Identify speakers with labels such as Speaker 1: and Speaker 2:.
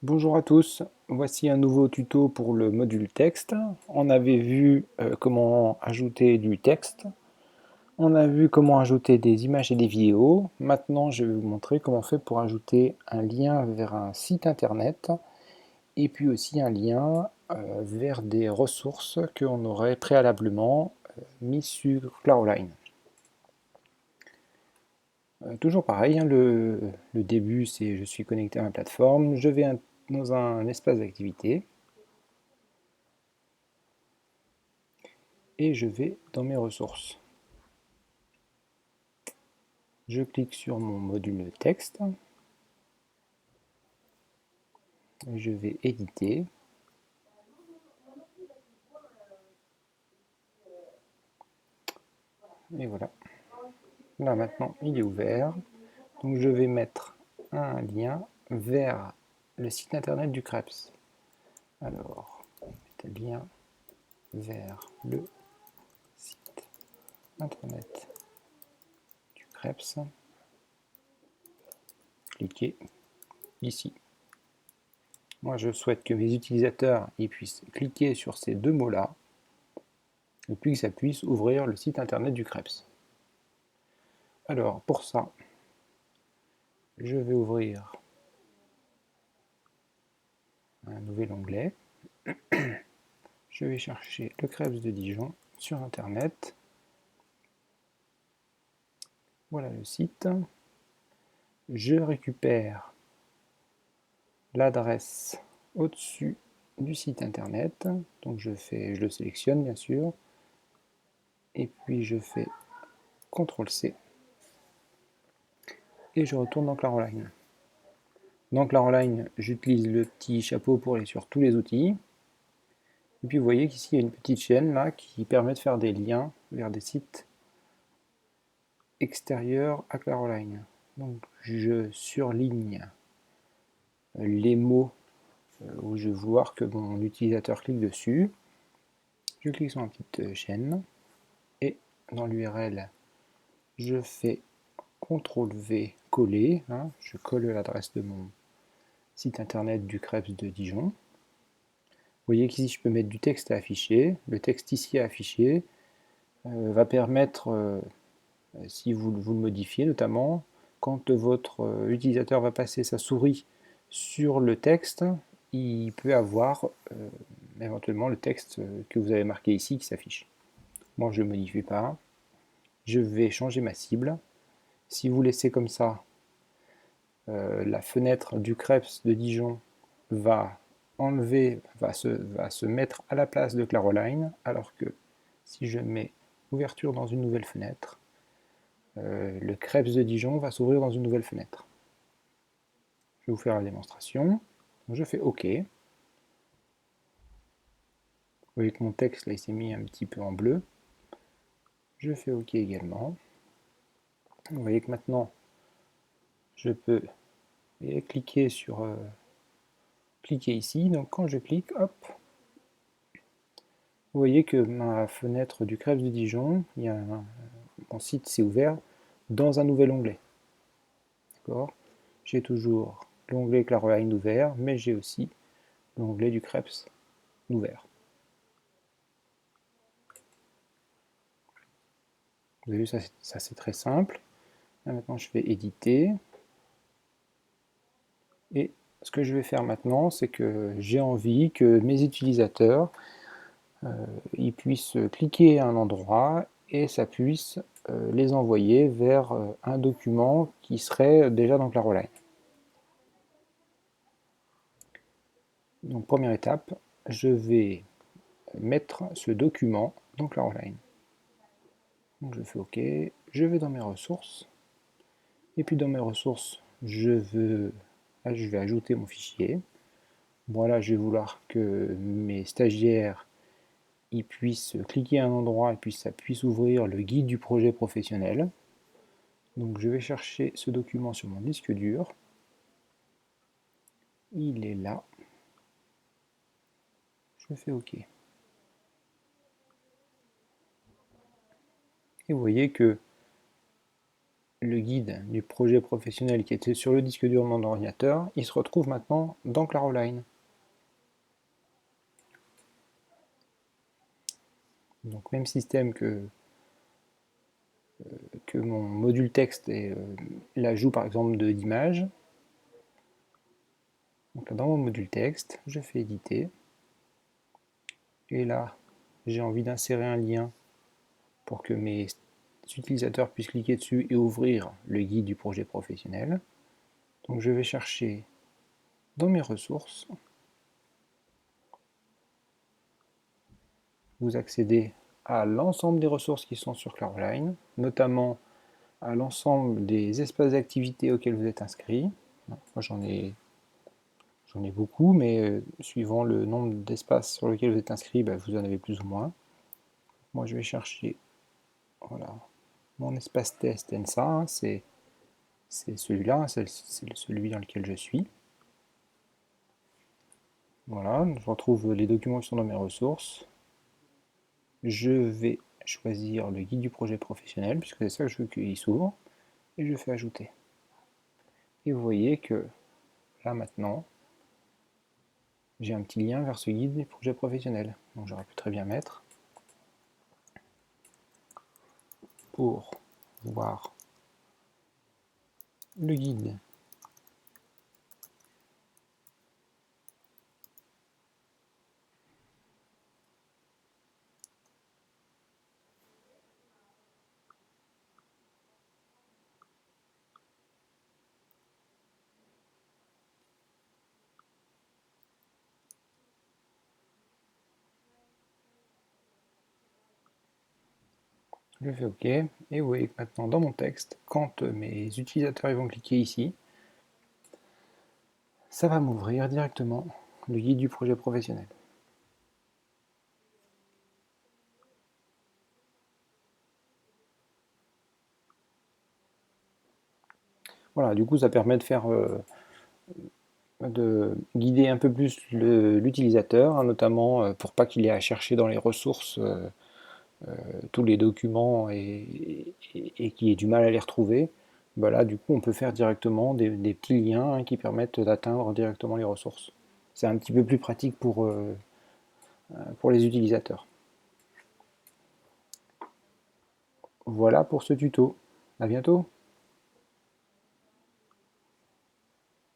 Speaker 1: Bonjour à tous, voici un nouveau tuto pour le module texte. On avait vu comment ajouter du texte, on a vu comment ajouter des images et des vidéos. Maintenant je vais vous montrer comment on fait pour ajouter un lien vers un site internet et puis aussi un lien vers des ressources qu'on aurait préalablement mis sur Claroline. Toujours pareil, hein, le début c'est je suis connecté à ma plateforme, je vais dans un espace d'activité. Et je vais dans mes ressources. Je clique sur mon module texte, je vais éditer, et voilà. Là maintenant il est ouvert, donc je vais mettre un lien vers le site internet du CREPS. Alors, lien vers le site internet du CREPS, cliquez ici. Moi je souhaite que mes utilisateurs puissent cliquer sur ces deux mots-là, et puis que ça puisse ouvrir le site internet du CREPS. Alors pour ça, je vais ouvrir un nouvel onglet. Je vais chercher le crêpes de Dijon sur internet. Voilà le site. Je récupère l'adresse au-dessus du site internet. Donc je le sélectionne bien sûr. Et puis je fais CTRL-C. Et je retourne dans Claroline. Dans Claroline, j'utilise le petit chapeau pour aller sur tous les outils. Et puis vous voyez qu'ici il y a une petite chaîne là qui permet de faire des liens vers des sites extérieurs à Claroline. Donc je surligne les mots où je vais vouloir que mon utilisateur clique dessus. Je clique sur ma petite chaîne et dans l'URL, je fais CTRL-V coller. Hein, je colle l'adresse de mon site internet du crêpes de Dijon. Vous voyez qu'ici je peux mettre du texte à afficher. Le texte ici à afficher va permettre, si vous le modifiez notamment, quand votre utilisateur va passer sa souris sur le texte, il peut avoir éventuellement le texte que vous avez marqué ici qui s'affiche. Moi je ne modifie pas. Je vais changer ma cible. Si vous laissez comme ça, la fenêtre du crêpes de Dijon va se mettre à la place de Claroline, alors que si je mets ouverture dans une nouvelle fenêtre, le crêpes de Dijon va s'ouvrir dans une nouvelle fenêtre. Je vais vous faire la démonstration. Je fais OK. Vous voyez que mon texte là il s'est mis un petit peu en bleu. Je fais OK également. Vous voyez que maintenant je peux cliquer cliquer ici. Donc quand je clique, hop, vous voyez que ma fenêtre du crêpes de Dijon, mon site s'est ouvert dans un nouvel onglet. D'accord. J'ai toujours l'onglet Claroline ouvert, mais j'ai aussi l'onglet du crêpes ouvert. Vous avez vu, ça c'est très simple. Là, maintenant je vais éditer. Et ce que je vais faire maintenant, c'est que j'ai envie que mes utilisateurs ils puissent cliquer à un endroit et ça puisse les envoyer vers un document qui serait déjà dans Claroline. Donc première étape, je vais mettre ce document dans Claroline. Donc je fais OK, je vais dans mes ressources, et puis dans mes ressources, je vais ajouter mon fichier. Voilà, je vais vouloir que mes stagiaires ils puissent cliquer à un endroit et puis ça puisse ouvrir le guide du projet professionnel. Donc je vais chercher ce document sur mon disque dur. Il est là. Je fais OK. Et vous voyez que le guide du projet professionnel qui était sur le disque dur de mon ordinateur, il se retrouve maintenant dans Claroline. Donc même système que mon module texte et l'ajout par exemple d'images. Donc là, dans mon module texte, je fais éditer. Et là, j'ai envie d'insérer un lien pour que mes utilisateurs puissent cliquer dessus et ouvrir le guide du projet professionnel. Donc je vais chercher dans mes ressources. Vous accédez à l'ensemble des ressources qui sont sur Claroline, notamment à l'ensemble des espaces d'activité auxquels vous êtes inscrit. Moi j'en ai beaucoup, mais suivant le nombre d'espaces sur lesquels vous êtes inscrit, vous en avez plus ou moins. Moi je vais chercher voilà, mon espace test ENSA, hein, c'est celui-là, c'est celui dans lequel je suis. Voilà, je retrouve les documents qui sont dans mes ressources. Je vais choisir le guide du projet professionnel, puisque c'est ça que je veux qu'il s'ouvre, et je fais ajouter. Et vous voyez que là maintenant, j'ai un petit lien vers ce guide du projet professionnel. Donc j'aurais pu très bien mettre pour voir le guide je fais OK, et vous voyez que maintenant dans mon texte, quand mes utilisateurs vont cliquer ici, ça va m'ouvrir directement le guide du projet professionnel. Voilà, du coup ça permet de faire de guider un peu plus l'utilisateur, hein, notamment pour pas qu'il ait à chercher dans les ressources tous les documents et qu'il ait du mal à les retrouver. Là, du coup, on peut faire directement des petits liens, hein, qui permettent d'atteindre directement les ressources. C'est un petit peu plus pratique pour les utilisateurs. Voilà pour ce tuto. À bientôt.